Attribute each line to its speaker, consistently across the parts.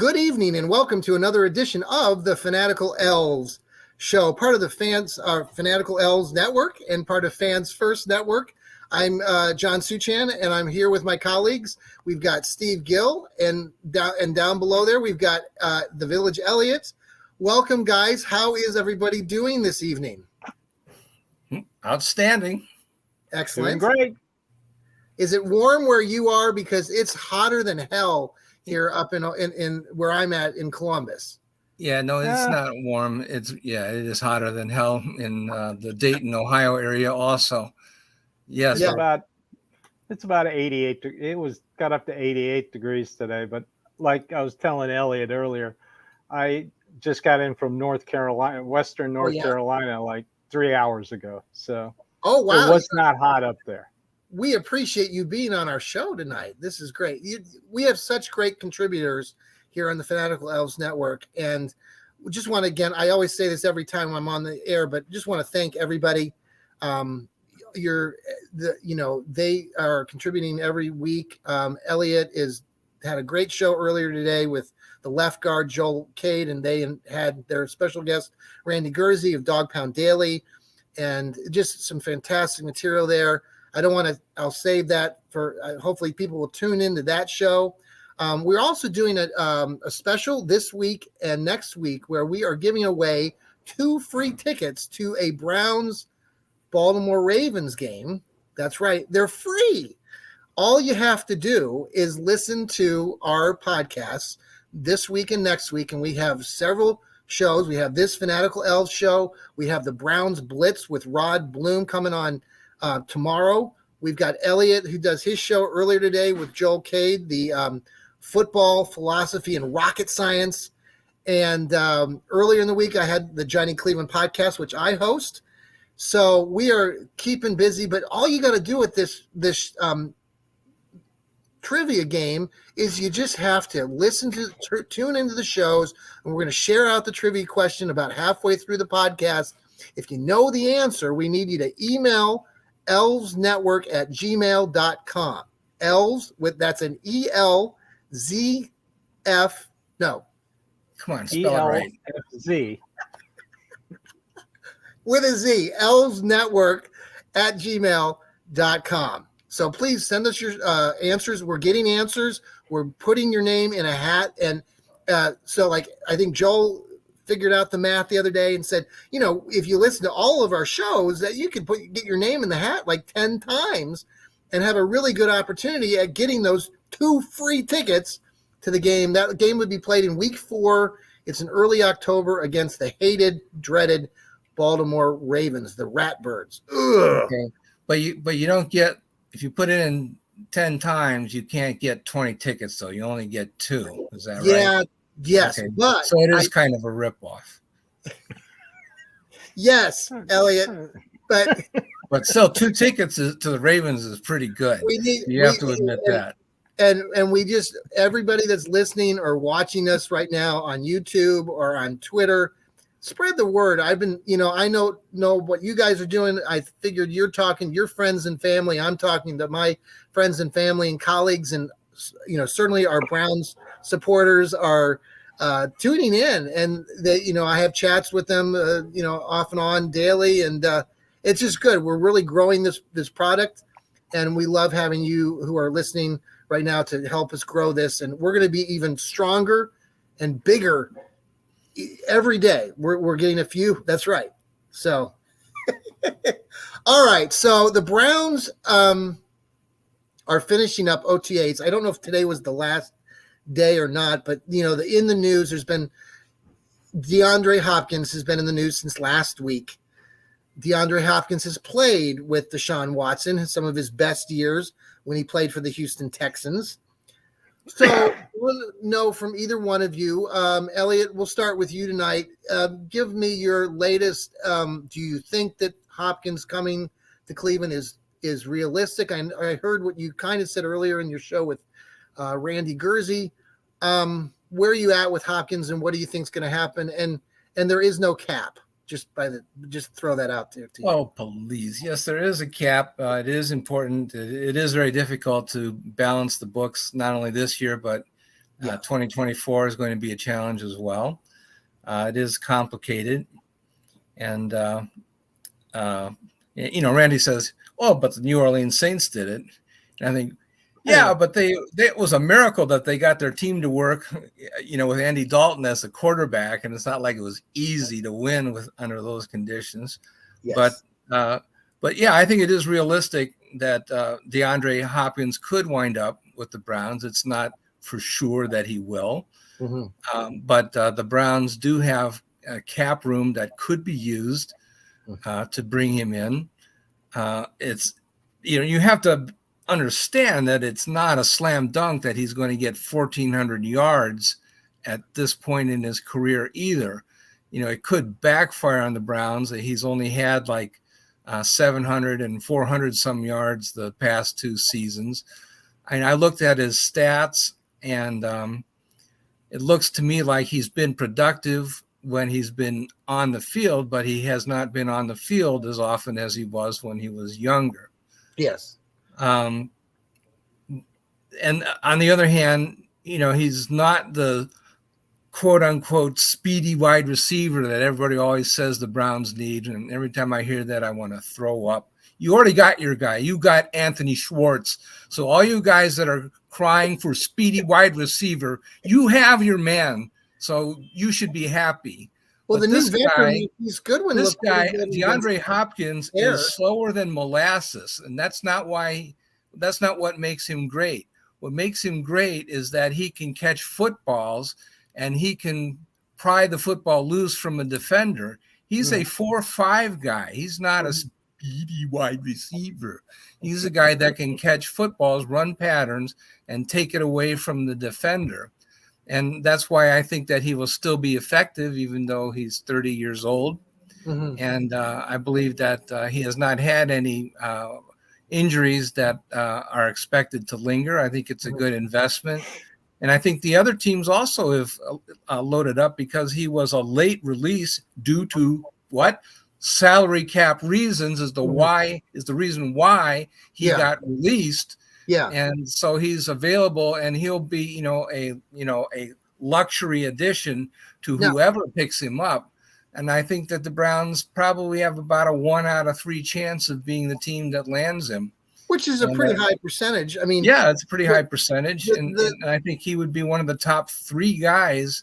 Speaker 1: Good evening and welcome to another edition of the Fanatical Elfz show, part of the Fanatical Elfz network and part of Fans First Network. I'm John Suchan and I'm here with my colleagues. We've got Steve Gill and down below there we've got the Village Elliott. Welcome, guys. How is everybody doing this evening?
Speaker 2: Outstanding.
Speaker 1: Excellent.
Speaker 3: Doing great.
Speaker 1: Is it warm where you are? Because it's hotter than hell here up in where I'm at in Columbus.
Speaker 2: Yeah, no, it's not warm. It is hotter than hell in the Dayton, Ohio area also. Yes.
Speaker 3: It's about 88. It got up to 88 degrees today, but like I was telling Elliot earlier, I just got in from North Carolina, Western North Carolina, like 3 hours ago. So
Speaker 1: oh wow,
Speaker 3: it was not hot up there.
Speaker 1: We appreciate you being on our show tonight. This is great. We have such great contributors here on the Fanatical Elfz Network. And we just want to, again, I always say this every time I'm on the air, but just want to thank everybody. They are contributing every week. Elliot had a great show earlier today with the left guard, Joel Cade, and they had their special guest, Randy Gurzy of Dog Pound Daily, and just some fantastic material there. I'll save that for hopefully people will tune into that show. We're also doing a special this week and next week where we are giving away 2 free tickets to a Browns Baltimore Ravens game. That's right. They're free. All you have to do is listen to our podcasts this week and next week. And we have several shows. We have this Fanatical Elfz show. We have the Browns Blitz with Rod Bloom coming on tomorrow. We've got Elliot, who does his show earlier today with Joel Cade, the football, philosophy, and rocket science. And earlier in the week, I had the Johnny Cleveland podcast, which I host. So we are keeping busy. But all you got to do with this trivia game is you just have to tune into the shows, and we're going to share out the trivia question about halfway through the podcast. If you know the answer, we need you to email elfznetwork@gmail.com. Elfz that's an ELZF. No.
Speaker 2: Come on, spell it right.
Speaker 3: ELFZ.
Speaker 1: With a Z, elfznetwork@gmail.com. So please send us your answers. We're getting answers. We're putting your name in a hat. And so like, I think Joel figured out the math the other day and said, if you listen to all of our shows, that you could get your name in the hat like 10 times and have a really good opportunity at getting those 2 free tickets to the game. That game would be played in week 4. It's in early October against the hated, dreaded Baltimore Ravens, the Ratbirds.
Speaker 2: Okay. But you don't get, if you put it in 10 times, you can't get 20 tickets, though. You only get 2. Is that right?
Speaker 1: Yeah. Yes,
Speaker 2: okay.
Speaker 1: But
Speaker 2: so it is kind of a ripoff.
Speaker 1: Yes, Elliot, but
Speaker 2: still 2 tickets to the Ravens is pretty good. You have to admit that.
Speaker 1: And we just, everybody that's listening or watching us right now on YouTube or on Twitter, spread the word. I've been, I know what you guys are doing. I figured you're talking to your friends and family. I'm talking to my friends and family and colleagues, and certainly our Browns supporters are tuning in, and they, I have chats with them, off and on daily, and it's just good. We're really growing this product, and we love having you who are listening right now to help us grow this, and we're going to be even stronger and bigger every day. We're getting a few. That's right. So, all right. So the Browns are finishing up OTAs. I don't know if today was the last day or not, but in the news, there's been DeAndre Hopkins has been in the news since last week. DeAndre Hopkins has played with Deshaun Watson, some of his best years when he played for the Houston Texans. So we'll know from either one of you. Elliot, we'll start with you tonight. Give me your latest. Do you think that Hopkins coming to Cleveland is realistic? I heard what you kind of said earlier in your show with Randy Gurzy. Where are you at with Hopkins, and what do you think is going to happen? And there is no cap. Just throw that out there to you.
Speaker 2: Oh, please. Yes, there is a cap. It is important. It is very difficult to balance the books, not only this year, but 2024 is going to be a challenge as well. It is complicated. And, Randy says, oh, but the New Orleans Saints did it. And I think, yeah, but it was a miracle that they got their team to work, with Andy Dalton as the quarterback. And it's not like it was easy to win under those conditions. Yes. But yeah, I think it is realistic that DeAndre Hopkins could wind up with the Browns. It's not for sure that he will. Mm-hmm. But the Browns do have a cap room that could be used to bring him in. It's, you have to understand that it's not a slam dunk that he's going to get 1,400 yards at this point in his career either. It could backfire on the Browns that he's only had like 700 and 400 some yards the past 2 seasons. And I looked at his stats, and it looks to me like he's been productive when he's been on the field, but he has not been on the field as often as he was when he was younger.
Speaker 1: Yes.
Speaker 2: And on the other hand, he's not the quote unquote speedy wide receiver that everybody always says the Browns need. And every time I hear that, I want to throw up. You already got your guy. You got Anthony Schwartz. So all you guys that are crying for speedy wide receiver, you have your man. So you should be happy.
Speaker 1: Well, but the new veteran, he's good when
Speaker 2: this guy, DeAndre Hopkins, is slower than molasses. And that's not what makes him great. What makes him great is that he can catch footballs and he can pry the football loose from a defender. He's a 4-5 guy. He's not a speedy wide receiver. He's a guy that can catch footballs, run patterns, and take it away from the defender. And that's why I think that he will still be effective, even though he's 30 years old. Mm-hmm. And I believe that he has not had any injuries that are expected to linger. I think it's a good investment. And I think the other teams also have loaded up because he was a late release due to what? Salary cap reasons is the reason why he got released. Yeah. And so he's available, and he'll be, a luxury addition to whoever picks him up. And I think that the Browns probably have about a 1 out of 3 chance of being the team that lands him.
Speaker 1: Which is a pretty high percentage. I mean,
Speaker 2: yeah, it's a pretty high percentage. And I think he would be one of the top 3 guys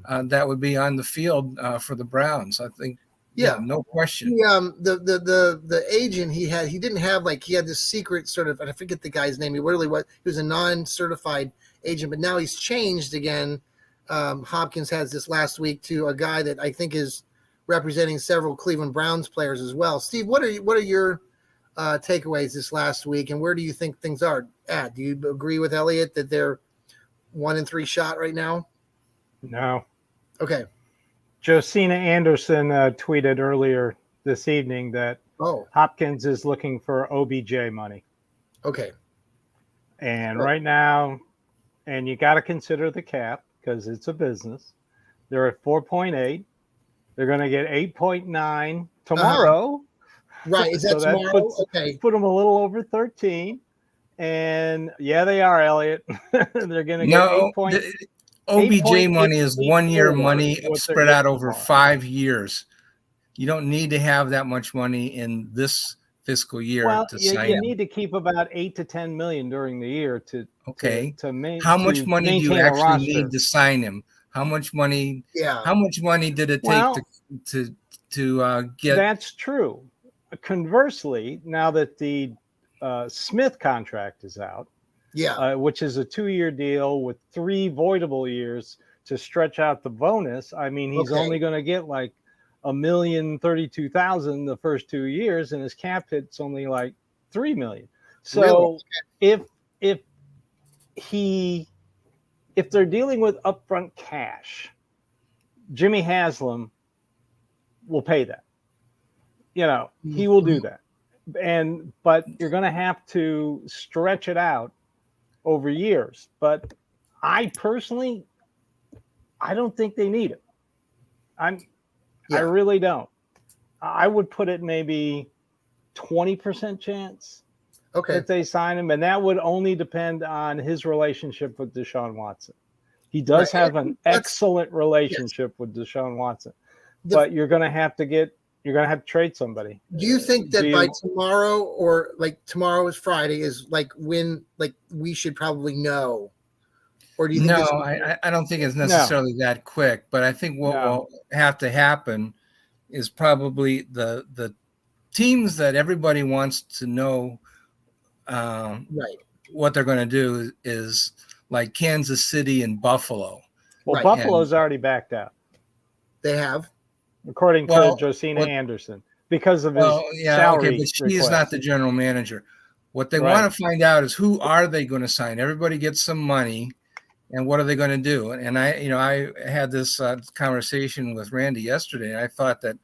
Speaker 2: that would be on the field for the Browns. I think. Yeah, no question.
Speaker 1: The agent he had this secret sort of, and I forget the guy's name. He was a non-certified agent, but now he's changed again. Hopkins has this last week to a guy that I think is representing several Cleveland Browns players as well. Steve, what are your takeaways this last week, and where do you think things are at? Do you agree with Elliot that they're 1-3 shot right now?
Speaker 3: No.
Speaker 1: Okay.
Speaker 3: Josina Anderson tweeted earlier this evening that Hopkins is looking for OBJ money.
Speaker 1: Okay.
Speaker 3: And right now, and you got to consider the cap because it's a business. They're at 4.8. They're going to get 8.9 tomorrow.
Speaker 1: Right. Is that so tomorrow? Okay.
Speaker 3: Put them a little over 13. And yeah, they are, Elliot. They're going to get 8.
Speaker 2: OBJ money is 1 year money spread out over 5 years. You don't need to have that much money in this fiscal year to sign him.
Speaker 3: You need to keep about 8 to 10 million during the year to
Speaker 2: how much money do you actually need to sign him? How much money? Yeah. How much money did it take to get?
Speaker 3: That's true. Conversely, now that the Smith contract is out.
Speaker 1: Yeah,
Speaker 3: which is a 2-year deal with 3 voidable years to stretch out the bonus. I mean, he's only going to get like $1,032,000 the first 2 years, and his cap hit's only like $3 million. So if they're dealing with upfront cash, Jimmy Haslam will pay that. He will do that. But you're going to have to stretch it out over years. But I personally, I don't think they need it. I really don't. I would put it maybe 20% chance that they sign him, and that would only depend on his relationship with Deshaun Watson. He does
Speaker 1: Right.
Speaker 3: have an excellent relationship with Deshaun Watson, but you're going to have to trade somebody.
Speaker 1: Do you think that by tomorrow, or like tomorrow is Friday, is like when like we should probably know? Or do you think
Speaker 2: I don't think it's necessarily that quick, but I think what will have to happen is probably the teams that everybody wants to know what they're going to do is like Kansas City and Buffalo.
Speaker 3: Well, Buffalo's already backed out.
Speaker 1: They have,
Speaker 3: according to Josina Anderson, because of his salary.
Speaker 2: Okay, but she's not the general manager. What they want to find out is who are they going to sign. Everybody gets some money, and what are they going to do? And I had this conversation with Randy yesterday, and I thought that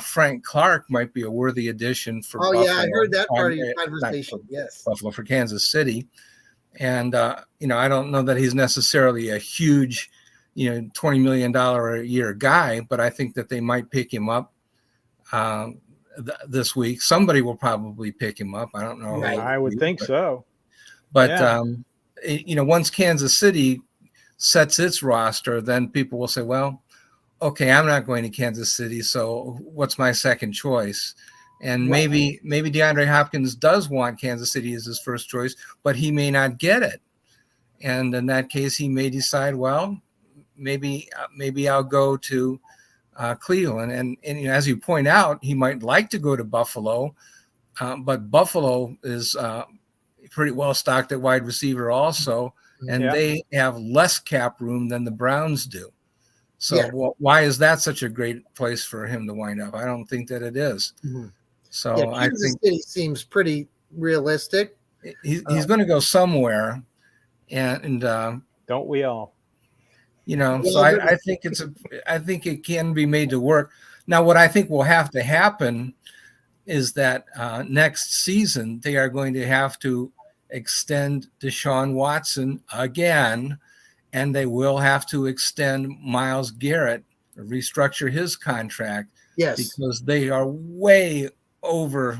Speaker 2: Frank Clark might be a worthy addition for Buffalo.
Speaker 1: Yeah, I heard that part of your conversation. Yes.
Speaker 2: Buffalo for Kansas City. And, I don't know that he's necessarily a huge, $20 million a year guy, but I think that they might pick him up this week. Somebody will probably pick him up. I don't know.
Speaker 3: I would think so.
Speaker 2: But, once Kansas City sets its roster, then people will say, well, okay, I'm not going to Kansas City, so what's my second choice? And maybe DeAndre Hopkins does want Kansas City as his first choice, but he may not get it. And in that case, he may decide, well, maybe I'll go to Cleveland. And as you point out, he might like to go to Buffalo, but Buffalo is pretty well stocked at wide receiver also, and they have less cap room than the Browns do. So why is that such a great place for him to wind up? I don't think that it is.
Speaker 1: Mm-hmm.
Speaker 2: So
Speaker 1: Kansas City seems pretty realistic.
Speaker 2: He's going to go somewhere, and
Speaker 3: don't we all?
Speaker 2: So I think I think it can be made to work. Now, what I think will have to happen is that next season they are going to have to extend Deshaun Watson again. And they will have to extend Myles Garrett, restructure his contract, because they are way over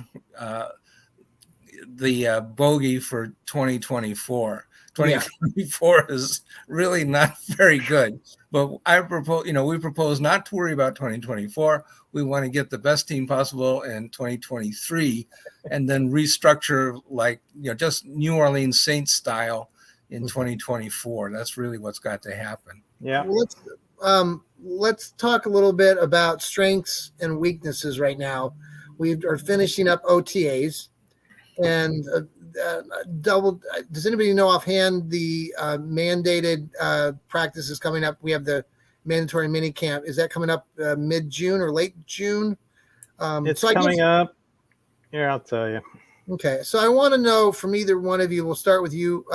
Speaker 2: the bogey for 2024. 2024 is really not very good. But I propose, we propose not to worry about 2024. We want to get the best team possible in 2023, and then restructure just New Orleans Saints style in 2024. That's really what's got to happen.
Speaker 3: Yeah.
Speaker 1: Well, let's talk a little bit about strengths and weaknesses right now. We are finishing up OTAs, and does anybody know offhand the mandated practice is coming up? We have the mandatory mini camp. Is that coming up mid-June or late June?
Speaker 3: It's coming up. Here, I'll tell you.
Speaker 1: Okay. So I want to know from either one of you, we'll start with you,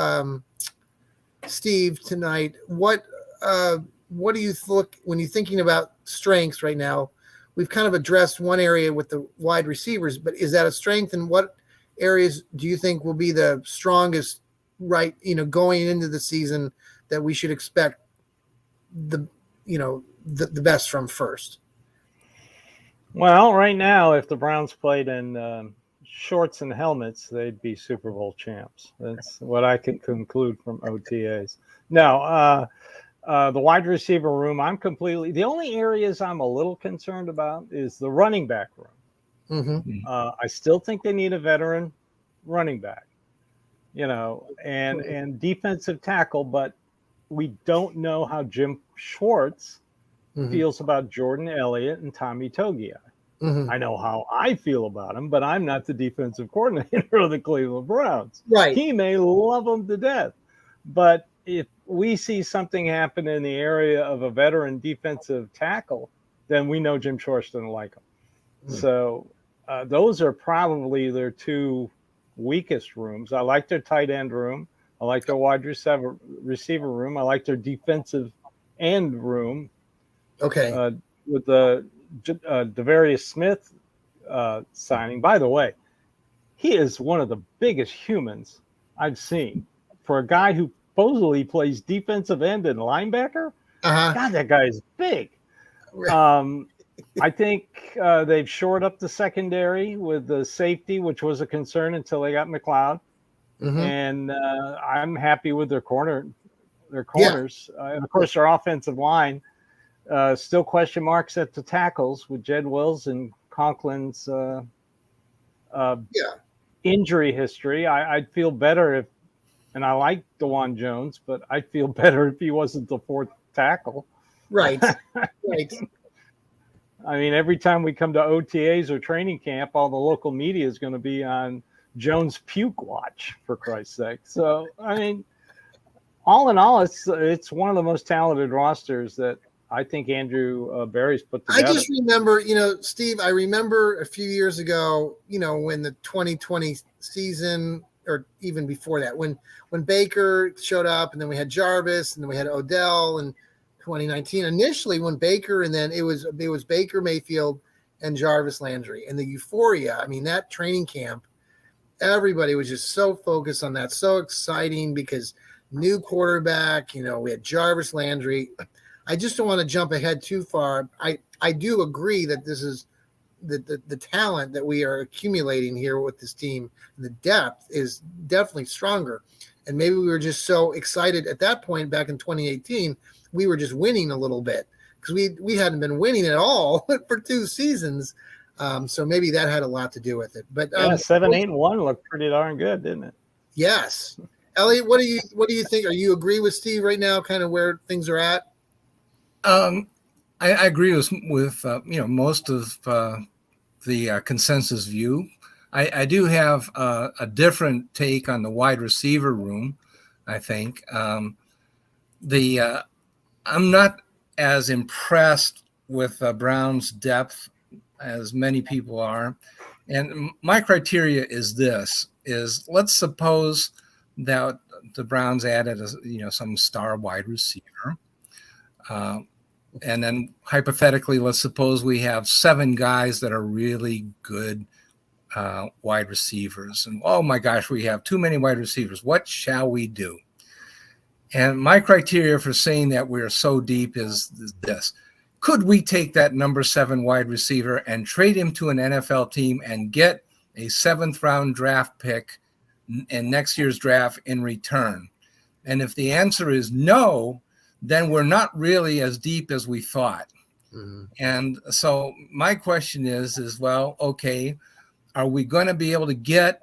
Speaker 1: Steve, tonight. What do you look when you're thinking about strengths right now? We've kind of addressed one area with the wide receivers, but is that a strength? And what areas do you think will be the strongest going into the season that we should expect the best from first?
Speaker 3: Well, right now, if the Browns played in shorts and helmets, they'd be Super Bowl champs. That's what I can conclude from OTAs. No, the wide receiver room, the only areas I'm a little concerned about is the running back room.
Speaker 1: Mm-hmm.
Speaker 3: I still think they need a veteran running back, and defensive tackle, but we don't know how Jim Schwartz feels about Jordan Elliott and Tommy Togiai. Mm-hmm. I know how I feel about him, but I'm not the defensive coordinator of the Cleveland Browns.
Speaker 1: Right.
Speaker 3: He may love him to death, but if we see something happen in the area of a veteran defensive tackle, then we know Jim Schwartz doesn't like him. Mm-hmm. So those are probably their two weakest rooms. I like their tight end room. I like their wide receiver room. I like their defensive end room.
Speaker 1: Okay.
Speaker 3: With the Devarius Smith signing. By the way, he is one of the biggest humans I've seen. For a guy who supposedly plays defensive end and linebacker, God, that guy is big. I think they've shored up the secondary with the safety, which was a concern until they got McLeod. Mm-hmm. And I'm happy with their their corners. And of course, their offensive line, still question marks at the tackles with Jed Wills and Conklin's injury history. I'd feel better if, and I like DeJuan Jones, but I'd feel better if he wasn't the fourth tackle.
Speaker 1: Right. Right.
Speaker 3: I mean, every time we come to OTAs or training camp, all the local media is going to be on Jones puke watch, for Christ's sake. So, I mean, all in all, it's one of the most talented rosters that I think Andrew Berry's put together.
Speaker 1: I just remember, Steve, I remember a few years ago, when the 2020 season, or even before that, when Baker showed up, and then we had Jarvis, and then we had Odell, and 2019 initially when Baker, and then it was Baker Mayfield and Jarvis Landry, and the euphoria. I mean, that training camp, everybody was just so focused on that, so exciting because new quarterback. We had Jarvis Landry. I just don't want to jump ahead too far. I do agree that this is the talent that we are accumulating here with this team, and the depth is definitely stronger. And maybe we were just so excited at that point back in 2018. We were just winning a little bit because we hadn't been winning at all for 2 seasons. So maybe that had a lot to do with it. But
Speaker 3: 7-8-1 looked pretty darn good, didn't it?
Speaker 1: Yes. Elliot, what do you think? Are you agree with Steve right now, kind of where things are at?
Speaker 2: I agree with most of the consensus view. I do have a different take on the wide receiver room. I think I'm not as impressed with Brown's depth as many people are, and my criteria is this: let's suppose that the Browns added some star wide receiver. And then hypothetically, let's suppose we have 7 guys that are really good wide receivers. And oh my gosh, we have too many wide receivers. What shall we do? And my criteria for saying that we're so deep is this. Could we take that number 7 wide receiver and trade him to an NFL team and get a 7th round draft pick in next year's draft in return? And if the answer is no, then we're not really as deep as we thought. Mm-hmm. And so my question is, well, okay, are we going to be able to get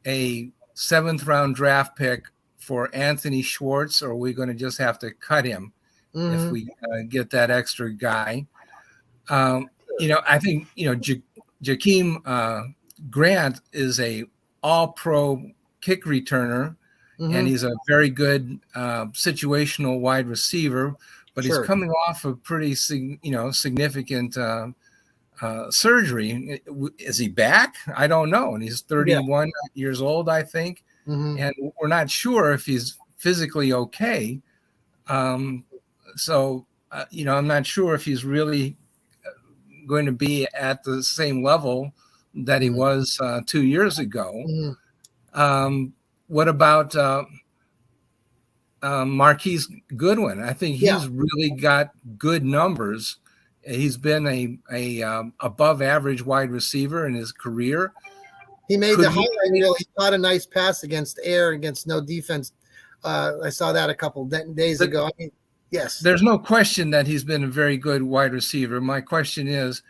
Speaker 2: a 7th round draft pick for Anthony Schwartz, or are we going to just have to cut him if we get that extra guy? I think, Jakeem Grant is a all-pro kick returner, and he's a very good situational wide receiver, but he's coming off a pretty significant surgery. Is he back? I don't know. And he's 31 years old, I think. And we're not sure if he's physically okay. So I'm not sure if he's really going to be at the same level that he was 2 years ago. What about Marquise Goodwin? I think he's really got good numbers. He's been a above average wide receiver in his career.
Speaker 1: He made the highlight reel. He caught a nice pass against air, against no defense. I saw that a couple days ago. I mean, yes.
Speaker 2: There's no question that he's been a very good wide receiver. My question is,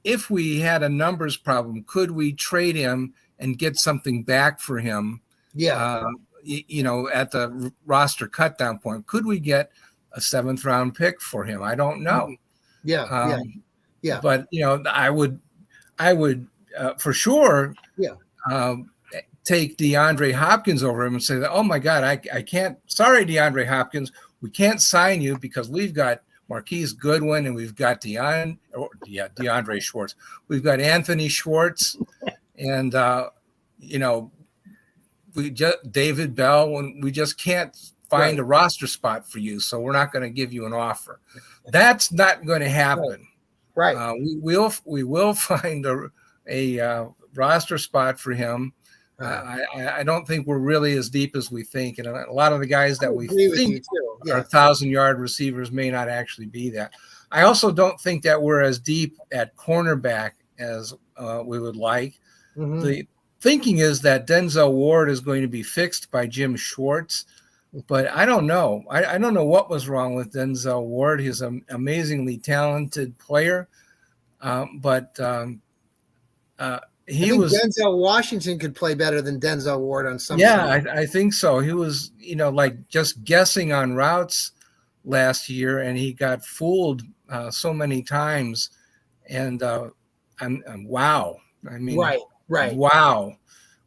Speaker 2: if we had a numbers problem, could we trade him and get something back for him? At the roster cut down point, could we get a 7th round pick for him? I don't know. But I would for sure take DeAndre Hopkins over him and say that, oh my God, I can't. Sorry, DeAndre Hopkins, we can't sign you because we've got Marquise Goodwin and we've got DeAndre Schwartz. We've got Anthony Schwartz, and we just David Bell, and we just can't find a roster spot for you, so we're not going to give you an offer. That's not going to happen.
Speaker 1: Right.
Speaker 2: We will find a roster spot for him. I don't think we're really as deep as we think, and a lot of the guys that we think are 1,000-yard receivers may not actually be that. I also don't think that we're as deep at cornerback as we would like. The thinking is that Denzel Ward is going to be fixed by Jim Schwartz. But I don't know. I don't know what was wrong with Denzel Ward. He's an amazingly talented player, but he
Speaker 1: I think
Speaker 2: was.
Speaker 1: Denzel Washington could play better than Denzel Ward on some.
Speaker 2: Yeah, I think so. He was, like just guessing on routes last year, and he got fooled so many times. And I'm wow. I mean,
Speaker 1: right.
Speaker 2: Wow.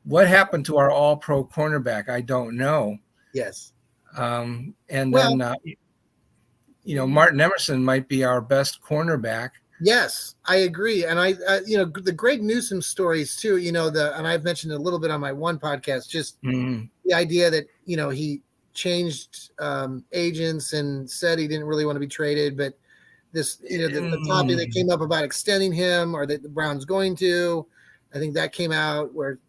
Speaker 2: What happened to our all-pro cornerback? I don't know.
Speaker 1: Yes.
Speaker 2: And then, Martin Emerson might be our best cornerback.
Speaker 1: Yes, I agree. And I the Greg Newsome stories too, and I've mentioned a little bit on my one podcast, just the idea that, he changed agents and said he didn't really want to be traded. But this, the topic that came up about extending him or that the Browns going to, I think that came out where,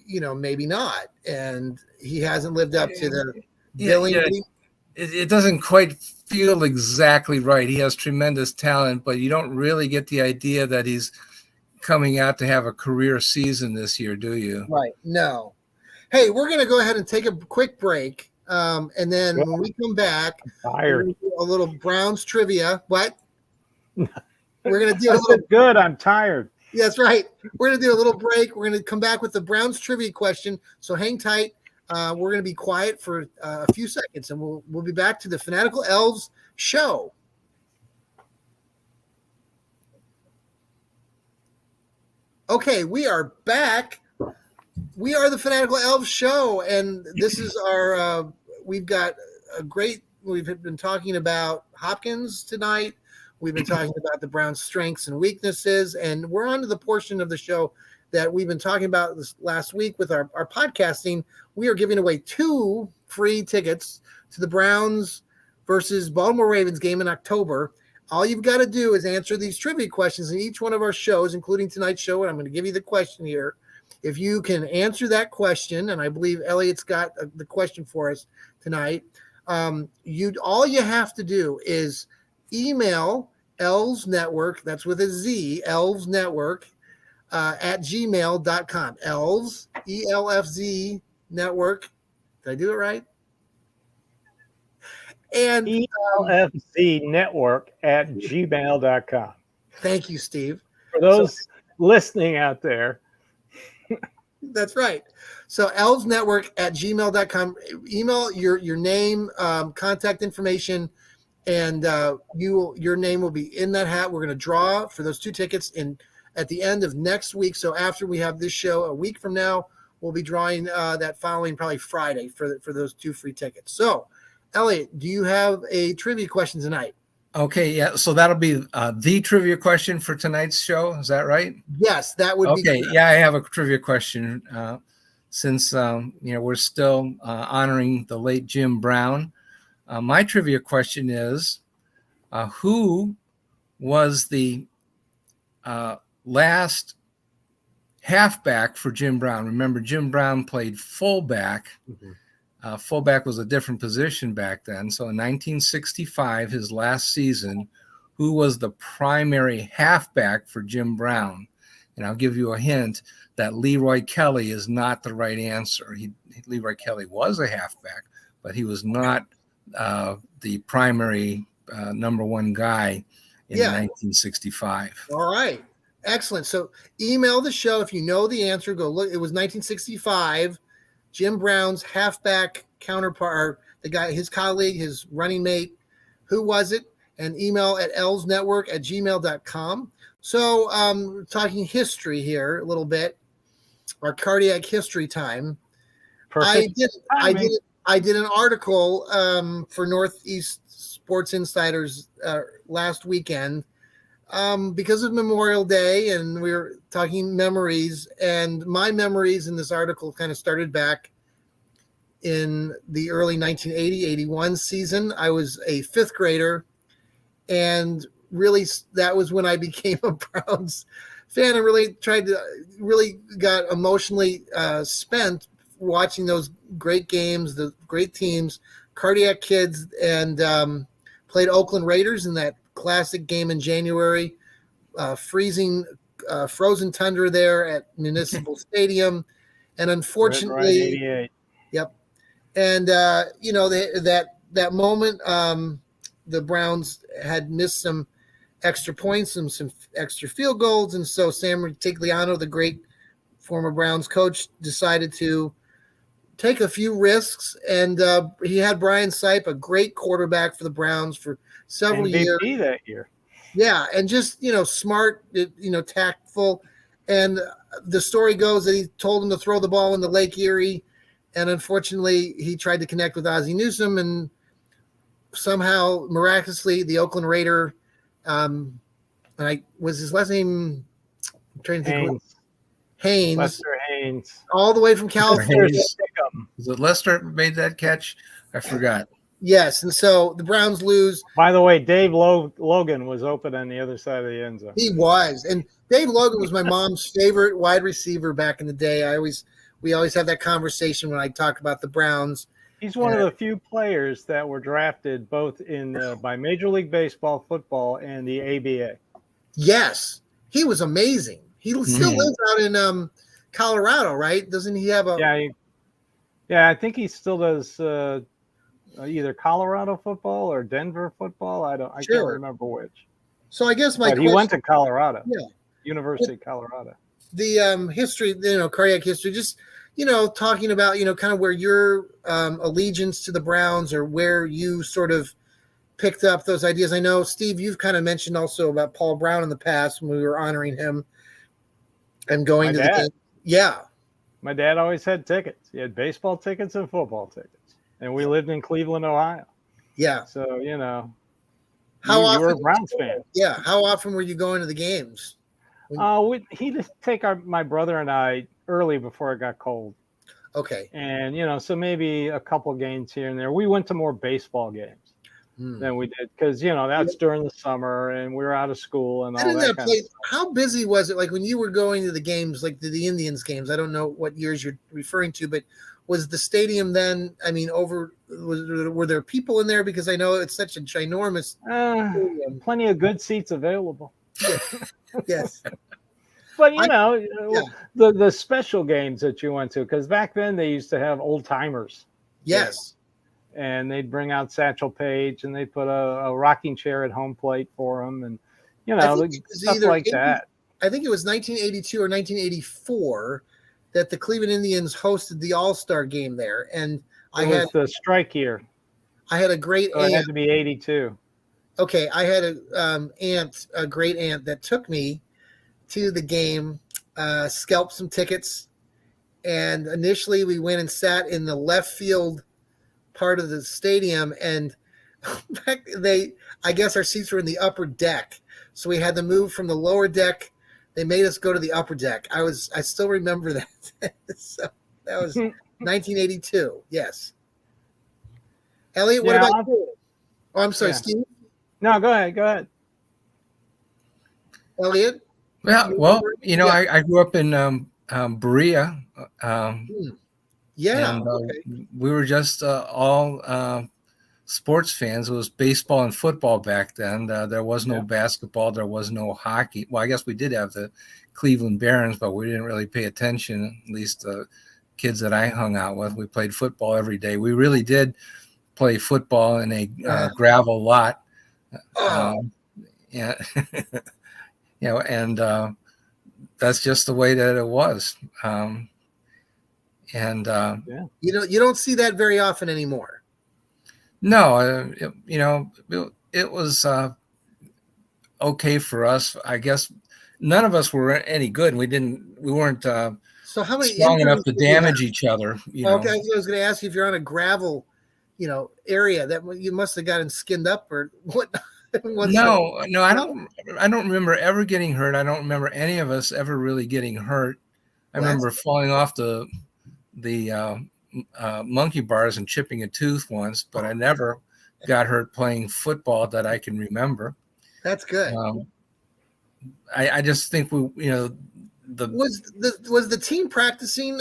Speaker 1: maybe not. And he hasn't lived up to the billing.
Speaker 2: It doesn't quite feel exactly right. He has tremendous talent, but you don't really get the idea that he's coming out to have a career season this year, do you?
Speaker 1: Right. No. Hey, we're going to go ahead and take a quick break. And then when we come back, we're gonna do a little Browns trivia. What? We're going to do a little
Speaker 3: good. I'm tired.
Speaker 1: That's right. We're going to do a little break. We're going to come back with the Browns trivia question. So hang tight. We're going to be quiet for a few seconds, and we'll be back to the Fanatical Elfz show. Okay, we are back. We are the Fanatical Elfz show, and this is our. We've got a great. We've been talking about Hopkins tonight. We've been talking about the Browns' strengths and weaknesses, and we're on to the portion of the show that we've been talking about this last week with our podcasting. We are giving away 2 free tickets to the Browns versus Baltimore Ravens game in October. All you've got to do is answer these trivia questions in each one of our shows, including tonight's show, and I'm going to give you the question here. If you can answer that question, and I believe Elliot's got the question for us tonight, all you have to do is email Elfz Network, that's with a Z, Elfz Network, at gmail.com. Elfz, ELFZ Network. Did I do it right? And
Speaker 3: ELFZ Network at gmail.com.
Speaker 1: Thank you, Steve.
Speaker 3: For those listening out there.
Speaker 1: That's right. So Elfz Network at gmail.com. Email your name, contact information, and your name will be in that hat. We're going to draw for those 2 tickets at the end of next week. So after we have this show a week from now, we'll be drawing that following probably Friday for those 2 free tickets. So, Elliot, do you have a trivia question tonight?
Speaker 2: Okay, yeah. So that'll be the trivia question for tonight's show. Is that right?
Speaker 1: Yes, that would be.
Speaker 2: Okay, yeah, I have a trivia question. Since we're still honoring the late Jim Brown, my trivia question is, who was the last halfback for Jim Brown? Remember, Jim Brown played fullback. Mm-hmm. Fullback was a different position back then. So in 1965, his last season, who was the primary halfback for Jim Brown? And I'll give you a hint that Leroy Kelly is not the right answer. Leroy Kelly was a halfback, but he was not the primary number 1 guy in 1965.
Speaker 1: All right. Excellent. So email the show if you know the answer. Go look. It was 1965. Jim Brown's halfback counterpart, the guy, his colleague, his running mate. Who was it? And email at elfznetwork at gmail.com. So we're talking history here a little bit. Our cardiac history time. Perfect. I did an article for Northeast Sports Insiders last weekend because of Memorial Day, and we were talking memories. And my memories in this article kind of started back in the early 1980-81 season. I was a 5th grader, and really that was when I became a Browns fan and really got emotionally spent watching those great games, the great teams, Cardiac Kids, and played Oakland Raiders in that classic game in January, frozen tundra there at Municipal Stadium. And unfortunately, And that moment, the Browns had missed some extra points and some extra field goals, and so Sam Rutigliano, the great former Browns coach, decided to take a few risks, and he had Brian Sipe, a great quarterback for the Browns for several years.
Speaker 3: MVP that year.
Speaker 1: Yeah, and just smart, tactful, and the story goes that he told him to throw the ball into Lake Erie, and unfortunately he tried to connect with Ozzie Newsome, and somehow miraculously the Oakland Raider, and was his last name, I'm trying to think. Haynes.
Speaker 3: Lester Haynes.
Speaker 1: All the way from California.
Speaker 2: Is it Lester made that catch? I forgot.
Speaker 1: Yes, and so the Browns lose.
Speaker 3: By the way, Dave Logan was open on the other side of the end zone.
Speaker 1: He was, and Dave Logan was my mom's favorite wide receiver back in the day. We always have that conversation when I talk about the Browns.
Speaker 3: He's one of the few players that were drafted both by Major League Baseball, football, and the ABA.
Speaker 1: Yes, he was amazing. He still lives out in Colorado, right? Doesn't he have a?
Speaker 3: Yeah, I think he still does either Colorado football or Denver football. I can't remember which.
Speaker 1: So I guess
Speaker 3: he went to Colorado.
Speaker 1: Yeah,
Speaker 3: University of Colorado.
Speaker 1: The history, cardiac history, just talking about kind of where your allegiance to the Browns or where you sort of picked up those ideas. I know, Steve, you've kind of mentioned also about Paul Brown in the past when we were honoring him. And going to the game. Yeah.
Speaker 3: My dad always had tickets. He had baseball tickets and football tickets. And we lived in Cleveland, Ohio.
Speaker 1: Yeah.
Speaker 3: So,
Speaker 1: how often
Speaker 3: you were a Browns fan.
Speaker 1: Yeah. How often were you going to the games?
Speaker 3: He'd take my brother and I early before it got cold.
Speaker 1: Okay.
Speaker 3: And, so maybe a couple games here and there. We went to more baseball games than we did because, that's during the summer and we were out of school and all that kind of stuff.
Speaker 1: How busy was it? Like when you were going to the games, like the Indians games, I don't know what years you're referring to, but was the stadium then, were there people in there? Because I know it's such a ginormous stadium.
Speaker 3: Plenty of good seats available.
Speaker 1: Yes.
Speaker 3: But, the special games that you went to, because back then they used to have old timers.
Speaker 1: Yes.
Speaker 3: And they'd bring out Satchel Paige and they'd put a rocking chair at home plate for them. And, stuff like that.
Speaker 1: I think it was 1982 or 1984 that the Cleveland Indians hosted the All-Star game there. And
Speaker 3: it was the strike year.
Speaker 1: I had a great aunt.
Speaker 3: It had to be 82.
Speaker 1: Okay. I had a great aunt that took me to the game, scalped some tickets. And initially we went and sat in the left field part of the stadium, and I guess our seats were in the upper deck, so we had to move from the lower deck. They made us go to the upper deck. I still remember that. So that was 1982. Yes. Elliot, what about you? Oh, I'm sorry, Steve.
Speaker 3: No, go ahead.
Speaker 1: Elliot.
Speaker 2: Yeah, well, I grew up in Berea.
Speaker 1: Yeah,
Speaker 2: and we were just all sports fans. It was baseball and football back then. There was no basketball. There was no hockey. Well, I guess we did have the Cleveland Barons, but we didn't really pay attention, at least the kids that I hung out with. We played football every day. We really did play football in a gravel lot. Yeah. And that's just the way that it was.
Speaker 1: You don't see that very often anymore.
Speaker 2: No, it was okay for us. I guess none of us were any good. We weren't
Speaker 1: so how many
Speaker 2: strong enough to damage each other.
Speaker 1: Okay, I was going to ask you if you're on a gravel, area that you must have gotten skinned up or what.
Speaker 2: No, I don't remember ever getting hurt. I don't remember any of us ever really getting hurt. I remember falling off the monkey bars and chipping a tooth once, but I never got hurt playing football that I can remember.
Speaker 1: That's good.
Speaker 2: I just think was
Speaker 1: the team practicing?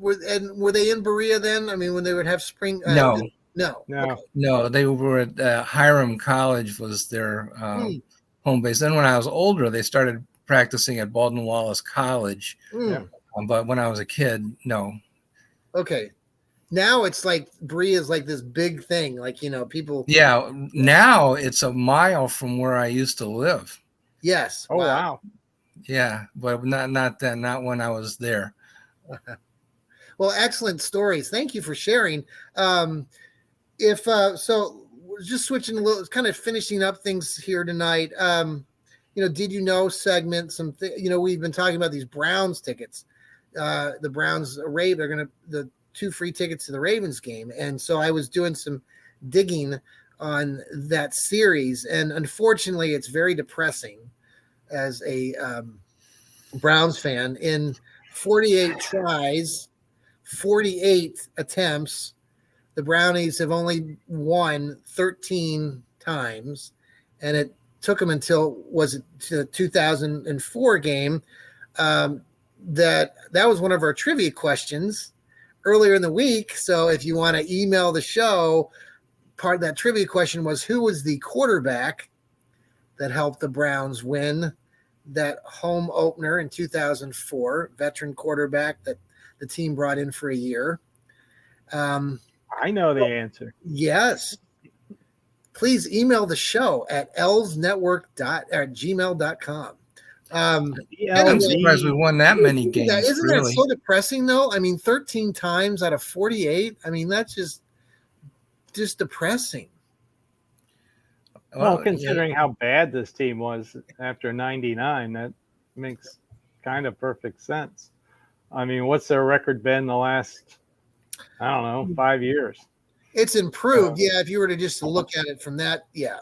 Speaker 1: Were they in Berea then? I mean, when they would have spring?
Speaker 2: No.
Speaker 1: Okay.
Speaker 2: No. They were at Hiram College was their home base. Then when I was older, they started practicing at Baldwin Wallace College. But when I was a kid, no.
Speaker 1: Okay. Now it's like Bree is like this big thing. Like, people.
Speaker 2: Yeah. Now it's a mile from where I used to live.
Speaker 1: Yes.
Speaker 3: Oh, wow.
Speaker 2: Yeah. But not then, not when I was there.
Speaker 1: Well, excellent stories. Thank you for sharing. So we're just switching a little, kind of finishing up things here tonight. Did you know segment, we've been talking about these Browns tickets. The Browns they're the 2 free tickets to the Ravens game. And so I was doing some digging on that series. And unfortunately, it's very depressing as a Browns fan. In 48 tries, 48 attempts, the Brownies have only won 13 times. And it took them until, was it the 2004 game? That was one of our trivia questions earlier in the week. So if you want to email the show, part of that trivia question was, who was the quarterback that helped the Browns win that home opener in 2004, veteran quarterback that the team brought in for a year?
Speaker 3: I know the answer.
Speaker 1: Yes. Please email the show at elvesnetwork@gmail.com.
Speaker 2: I'm surprised we won that many games.
Speaker 1: Isn't
Speaker 2: really.
Speaker 1: that so depressing, though? I mean, 13 times out of 48. I mean, that's just depressing.
Speaker 3: Well, considering how bad this team was after 99, that makes kind of perfect sense. I mean, what's their record been the last, I don't know, 5 years?
Speaker 1: It's improved. Yeah, if you were to just look at it from that, yeah.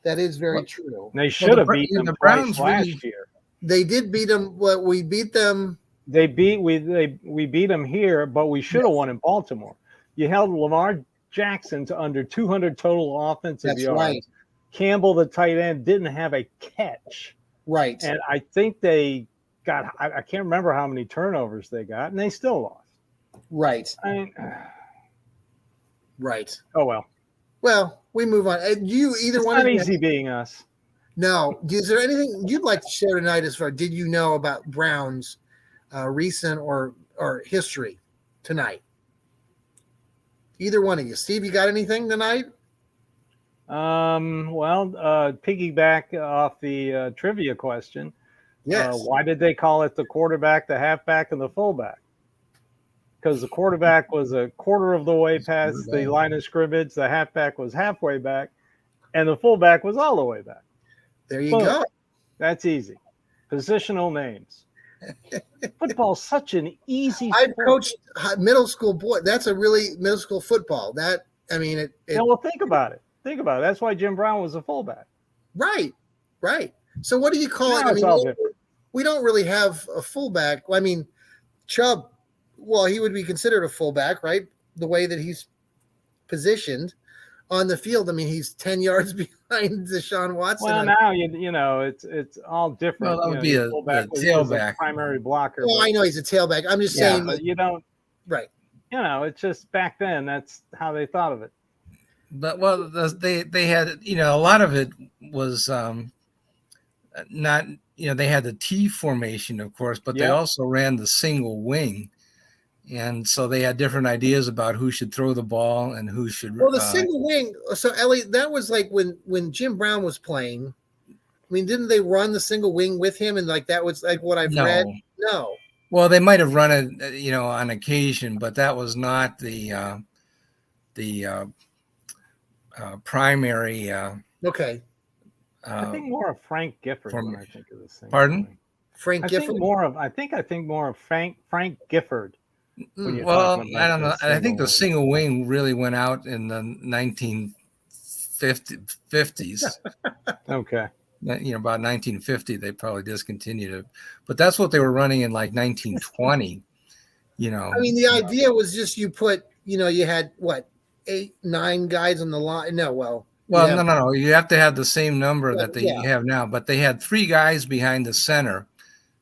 Speaker 1: That is very true.
Speaker 3: They should have beaten the Browns last year.
Speaker 1: They did beat them. We beat them.
Speaker 3: We beat them here, but we should have won in Baltimore. You held Lamar Jackson to under 200 total offensive yards. Right. Campbell, the tight end, didn't have a catch.
Speaker 1: Right.
Speaker 3: And I think they got, I can't remember how many turnovers they got, and they still lost.
Speaker 1: Right.
Speaker 3: Right. Oh, well.
Speaker 1: Well, we move on. You either one.
Speaker 3: It's not easy being us.
Speaker 1: No. Is there anything you'd like to share tonight as far? Did you know about Browns' recent or history tonight? Either one of you. Steve, you got anything tonight?
Speaker 3: Piggyback off the trivia question.
Speaker 1: Yes.
Speaker 3: Why did they call it the quarterback, the halfback, and the fullback? Because the quarterback was a quarter of the way past the line of scrimmage, the halfback was halfway back, and the fullback was all the way back.
Speaker 1: There you go.
Speaker 3: That's easy. Positional names. Football's such an easy
Speaker 1: sport. I coached middle school boy. That's a really middle school football. Think
Speaker 3: about it. Think about it. That's why Jim Brown was a fullback.
Speaker 1: Right. So what do you call it? I mean, we don't really have a fullback. I mean, Chubb, well, he would be considered a fullback, right? The way that he's positioned on the field. I mean, he's 10 yards behind Deshaun Watson.
Speaker 3: Well, now it's all different.
Speaker 2: Well, that would be a tailback,
Speaker 3: primary blocker.
Speaker 1: Well, I know he's a tailback. I'm just saying,
Speaker 3: but you don't.
Speaker 1: Right.
Speaker 3: It's just back then. That's how they thought of it.
Speaker 2: But they had a lot of it was not they had the T formation, of course, but they also ran the single wing. And so they had different ideas about who should throw the ball and who should.
Speaker 1: Well, the single wing. So, Ellie, that was like when Jim Brown was playing. I mean, didn't they run the single wing with him? And that was like what I've read. No.
Speaker 2: Well, they might have run it, on occasion, but that was not the primary.
Speaker 1: Okay.
Speaker 3: I think more of Frank Gifford when I think of this thing.
Speaker 2: Pardon?
Speaker 1: Frank Gifford.
Speaker 3: I think more of Frank Gifford.
Speaker 2: Well, I don't know. I think the single wing really went out in the 1950s.
Speaker 3: Okay.
Speaker 2: About 1950, they probably discontinued it. But that's what they were running in like 1920.
Speaker 1: I mean, the idea was just you put, you had what, 8, 9 guys on the line. No.
Speaker 2: No. You have to have the same number that they have now. But they had 3 guys behind the center.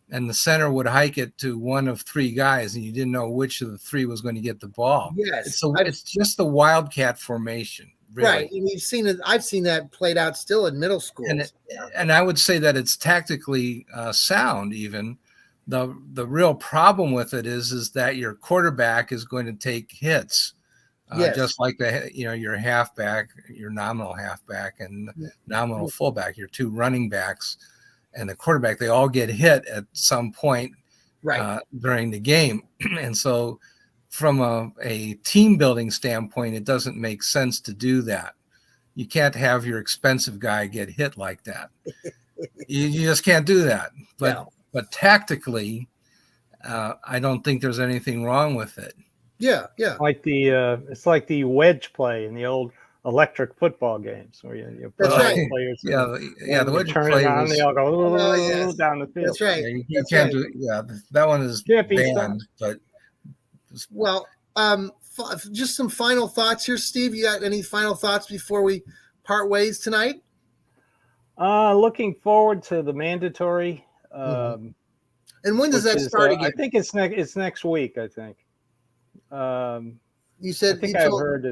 Speaker 2: And the center would hike it to one of 3 guys, and you didn't know which of the 3 was going to get the ball.
Speaker 1: Yes,
Speaker 2: it's just the wildcat formation, really.
Speaker 1: Right? And you've seen it. I've seen that played out still in middle school.
Speaker 2: And I would say that it's tactically sound, even The real problem with it is that your quarterback is going to take hits, just like your halfback, your nominal halfback, and nominal fullback, your two running backs, and the quarterback. They all get hit at some point during the game, and so from a team building standpoint, it doesn't make sense to do that. You can't have your expensive guy get hit like that. You just can't do that. But tactically, I don't think there's anything wrong with it.
Speaker 1: Yeah.
Speaker 3: Like it's like the wedge play in the old electric football games where you put
Speaker 1: all the
Speaker 3: players.
Speaker 2: The wedge
Speaker 3: turn
Speaker 2: play
Speaker 3: it on, they all go down the field.
Speaker 1: That's right.
Speaker 2: You can't do. Yeah, that one is banned. But
Speaker 1: just some final thoughts here, Steve. You got any final thoughts before we part ways tonight?
Speaker 3: Looking forward to the mandatory.
Speaker 1: And when does that start again?
Speaker 3: I think it's next week. I think.
Speaker 1: You said.
Speaker 3: I think I've heard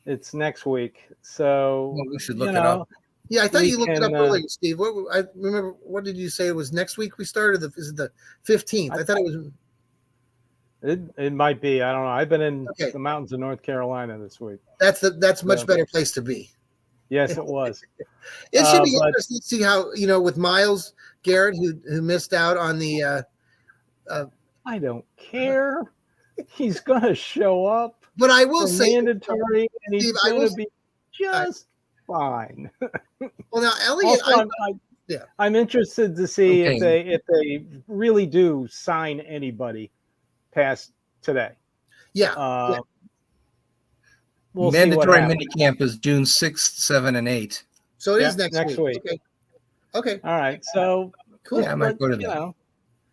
Speaker 3: it's next week. So
Speaker 2: we should look it up.
Speaker 1: Yeah, I thought you looked it up earlier, Steve. I remember. What did you say? It was next week we started. Is it the 15th? I thought it was.
Speaker 3: It might be. I don't know. I've been in the mountains of North Carolina this week.
Speaker 1: That's much better place to be.
Speaker 3: Yes, it was.
Speaker 1: It should be interesting to see how, with Myles Garrett, who missed out on the.
Speaker 3: I don't care. He's going to show up.
Speaker 1: But I will say
Speaker 3: mandatory, and he's going to be just fine.
Speaker 1: Well, now Elliot,
Speaker 3: I'm interested to see if they really do sign anybody past today. We'll
Speaker 2: mandatory minicamp is June 6th, 7th, and 8th.
Speaker 1: So it is next week. Okay.
Speaker 3: All right. So
Speaker 1: cool.
Speaker 2: Yeah, I might go to that.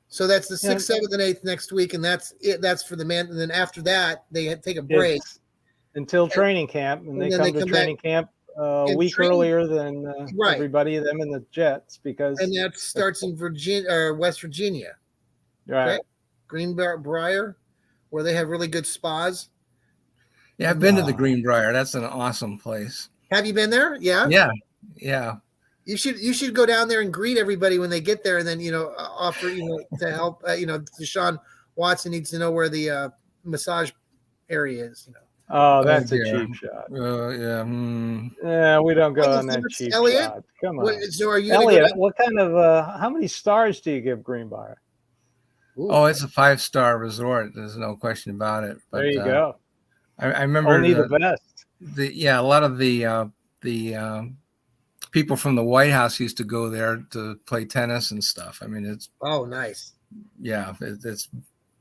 Speaker 1: So that's the 6th, 7th, and 8th next week, and that's it. That's for the man. And then after that, they take a break
Speaker 3: until training camp, and they come to training camp a week earlier than everybody, them and the Jets, because
Speaker 1: that starts in Virginia or West Virginia,
Speaker 3: right?
Speaker 1: Greenbrier, where they have really good spas.
Speaker 2: Yeah, I've been to the Greenbrier. That's an awesome place.
Speaker 1: Have you been there? Yeah.
Speaker 2: Yeah.
Speaker 1: You should go down there and greet everybody when they get there, and then offer to help. Deshaun Watson needs to know where the massage area is.
Speaker 3: Oh, that's a cheap shot.
Speaker 2: Yeah.
Speaker 3: Yeah, we don't go on that cheap
Speaker 1: Elliot?
Speaker 3: shot. Come on,
Speaker 1: so are you
Speaker 3: Elliot? What kind of? How many stars do you give Greenbrier?
Speaker 2: Ooh. Oh, it's a 5-star resort. There's no question about it. But,
Speaker 3: there you go.
Speaker 2: I remember
Speaker 3: only the best.
Speaker 2: A lot of the people from the White House used to go there to play tennis and stuff. I mean, it's
Speaker 1: nice.
Speaker 2: Yeah, it's.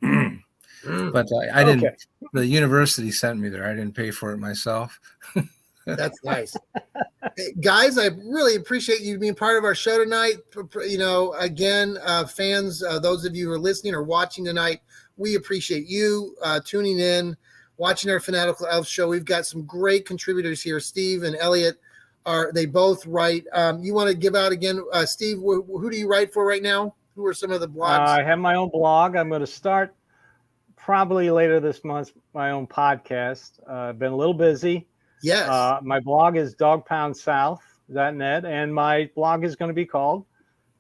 Speaker 2: But I didn't. Okay. The university sent me there. I didn't pay for it myself.
Speaker 1: That's nice. Hey, guys, I really appreciate you being part of our show tonight. Again, fans, those of you who are listening or watching tonight, we appreciate you tuning in, watching our Fanatical Elfz show. We've got some great contributors here. Steve and Elliot they both write. You want to give out again, Steve? Who do you write for right now? Who are some of the blogs?
Speaker 3: I have my own blog. I'm going to start probably later this month my own podcast. I've been a little busy.
Speaker 1: Yes.
Speaker 3: My blog is dogpoundsouth.net, and my blog is going to be called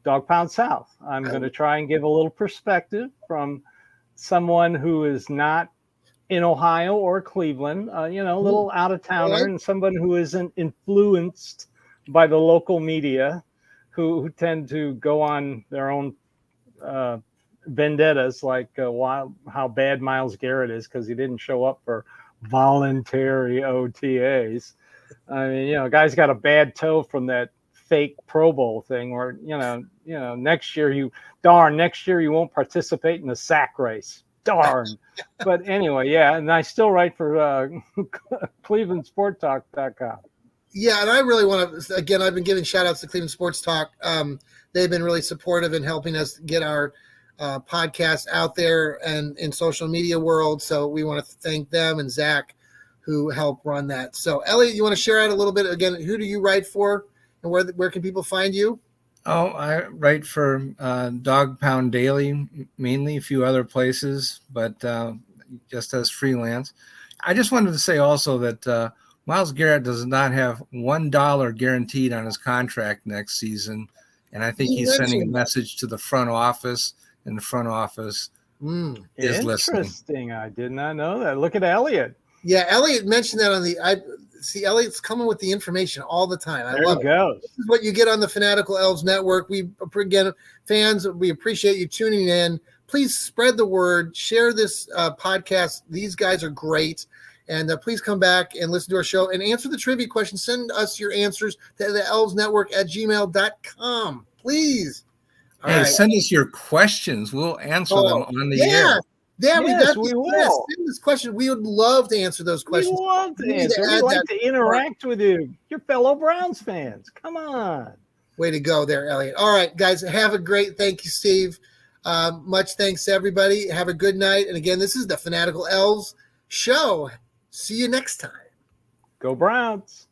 Speaker 3: Dog Pound South. I'm going to try and give a little perspective from someone who is not in Ohio or Cleveland, a little out of towner, and someone who isn't influenced by the local media, who tend to go on their own vendettas, like how bad Myles Garrett is because he didn't show up for voluntary OTAs. I mean, guy's got a bad toe from that fake Pro Bowl thing, where next year you won't participate in the sack race. Darn. But anyway, and I still write for ClevelandSportTalk.com.
Speaker 1: Yeah, and I really want to, again, I've been giving shout outs to Cleveland Sports Talk. They've been really supportive in helping us get our podcast out there and in social media world. So we want to thank them and Zach, who helped run that. So Elliot, you want to share out a little bit again? Who do you write for, and where can people find you?
Speaker 2: Oh, I write for Dog Pound Daily, mainly, a few other places, but just as freelance. I just wanted to say also that Myles Garrett does not have $1 guaranteed on his contract next season, and I think he's sending a message to the front office in the front office is
Speaker 3: Interesting.
Speaker 2: listening.
Speaker 3: I did not know that. Look at Elliot.
Speaker 1: Yeah, Elliot mentioned that on the. I see Elliot's coming with the information all the time. I
Speaker 3: There
Speaker 1: love
Speaker 3: he
Speaker 1: it.
Speaker 3: goes.
Speaker 1: This is what you get on the Fanatical Elves Network. We again, fans, we appreciate you tuning in. Please spread the word. Share this podcast. These guys are great. And please come back and listen to our show and answer the trivia question. Send us your answers to the elvesnetwork@gmail.com. Please. All
Speaker 2: Hey,
Speaker 1: right.
Speaker 2: send us your questions. We'll answer them on the air.
Speaker 1: Yeah,
Speaker 3: Yes, we will.
Speaker 1: Send this question. We would love to answer those questions.
Speaker 3: We love to
Speaker 1: We need
Speaker 3: answer.
Speaker 1: to
Speaker 3: We
Speaker 1: add
Speaker 3: like
Speaker 1: that
Speaker 3: to interact with you, your fellow Browns fans. Come on.
Speaker 1: Way to go there, Elliot. All right, guys, have a great. Thank you, Steve. Much thanks to everybody. Have a good night. And again, this is the Fanatical Elves Show. See you next time.
Speaker 3: Go Browns.